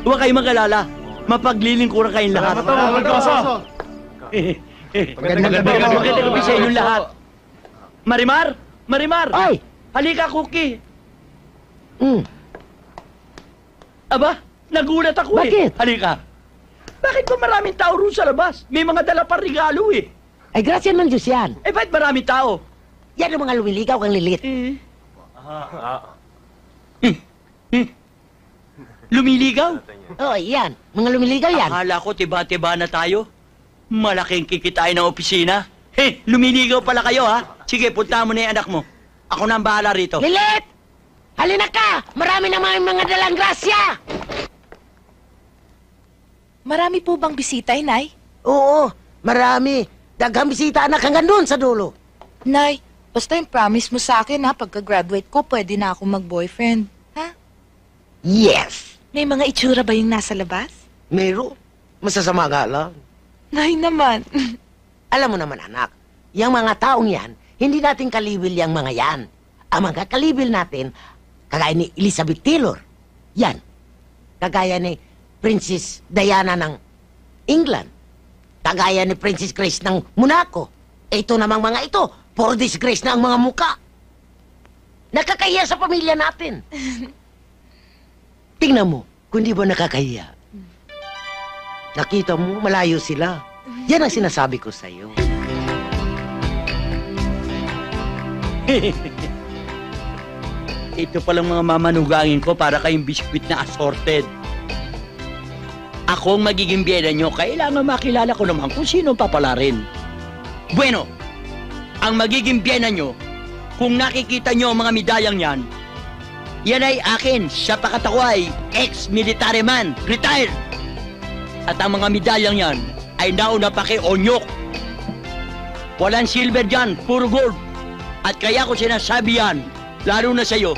Huwag kayong mag-alala. Mapaglilingkuran kayong lahat. Magandang gabi sa inyong lahat. Marimar! Marimar! Ay! Halika, Cookie! Aba, nagulat ako Bakit? Halika. Bakit ba maraming tao roon sa labas? May mga dala pa regalo eh. Ay, grasya ng Diyos yan. Eh, bakit maraming tao? Yan ang mga lumiligaw kang lilit. Lumiligaw? Oo, yan. Mga lumiligaw yan. Akala ko tiba-tiba na tayo. Malaking kikitain ng opisina. Lumiligaw pala kayo, ha? Sige, punta mo na yung anak mo. Ako na ang bahala rito. Lilit! Halina ka! Marami naman mga dalang grasya! Marami po bang bisita, Nay? Oo, marami. Daghang bisita anak hanggang doon sa dulo. Nay, basta yung promise mo sa akin, ha? Pagka-graduate ko, pwede na akong mag-boyfriend. Ha? Yes! May mga itsura ba yung nasa labas? Meron. Masasama nga lang. Nay naman. Alam mo naman anak, yung mga taong yan, hindi natin kalibil yung mga yan. Ang mga kalibil natin, kagaya ni Elizabeth Taylor. Yan. Kagaya ni Princess Diana ng England. Kagaya ni Princess Grace ng Monaco. Ito namang mga ito, puro disgrace na ang mga muka. Nakakahiya sa pamilya natin. Tingnan mo, kung di ba nakakahiya. Nakita mo, malayo sila. Yan ang sinasabi ko sa'yo. Ito palang mga mamanugangin ko para kayong biskwit na assorted. Ako ang magiging biyena nyo, kailangan makilala ko naman kung sino ang papalarin. Bueno, ang magiging biyena nyo, kung nakikita nyo ang mga medalyang yan, yan ay akin, sa pakatakway, ex-military man, retired. At ang mga medalyang yan ay nauna pa kay Onyok. Walang silver dyan, puro gold. At kaya ko sinasabi yan, lalo na sa'yo,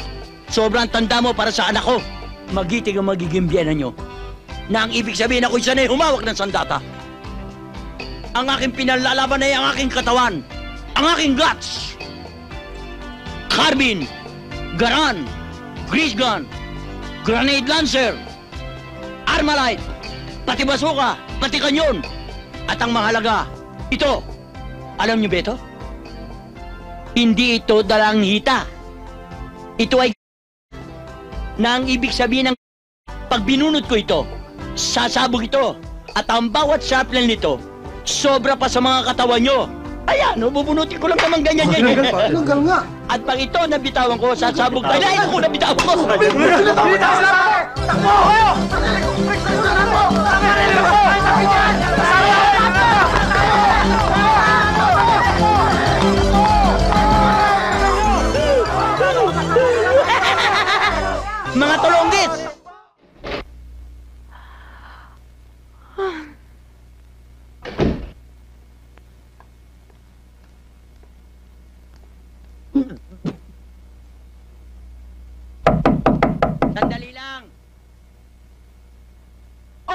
sobrang tanda mo para sa anak ko. Magiting ang magiging biyena nyo. Na ang ibig sabihin ako isa na humawak ng sandata. Ang aking pinalalaban ay ang aking katawan, ang aking guts. Carbine, Garan, Grease Gun, Grenade Lancer, Armalite, pati basuka, pati kanyon. At ang mahalaga, ito. Alam niyo ba ito? Hindi ito dalang hita. Ito ay na ang ibig sabihin ng pag binunod ko ito, sasabog ito. At ang bawat sharpnel nito, sobra pa sa mga katawan nyo. Ayan, bubunutin ko lang naman ganyan. Tanggal nga. At pag ito nabitawan ko, sasabog tayo. Ay, ako nabitawan ko! Mga tulonggit! Sandali lang.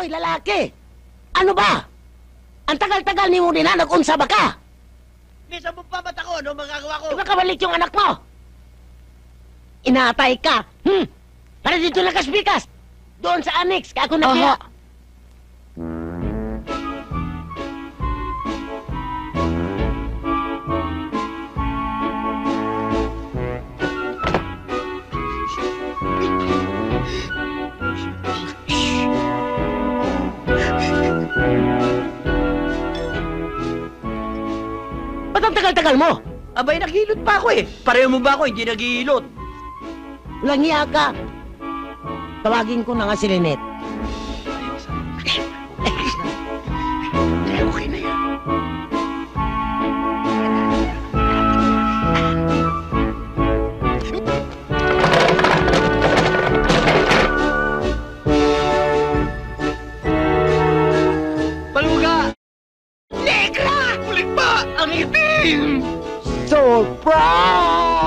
Oy, lalaki! Ano ba? Ang tagal-tagal ni mo din na nag-unsa ba ka? May sabog pa ba't ako? Ano magagawa ko? Makabalik yung anak mo! Inaatay ka! Para dito na kasbikas! Doon sa annex, kako na kaya! Ba't ang tagal-tagal mo? Abay, naghilot pa ako eh. Pareho mo ba ako? Hindi naghihilot. Walang hiya ka. Tawagin ko na nga si Lynette. Okay na yan. Baluga! Negra! Ulit pa! Ang itim! Surprise!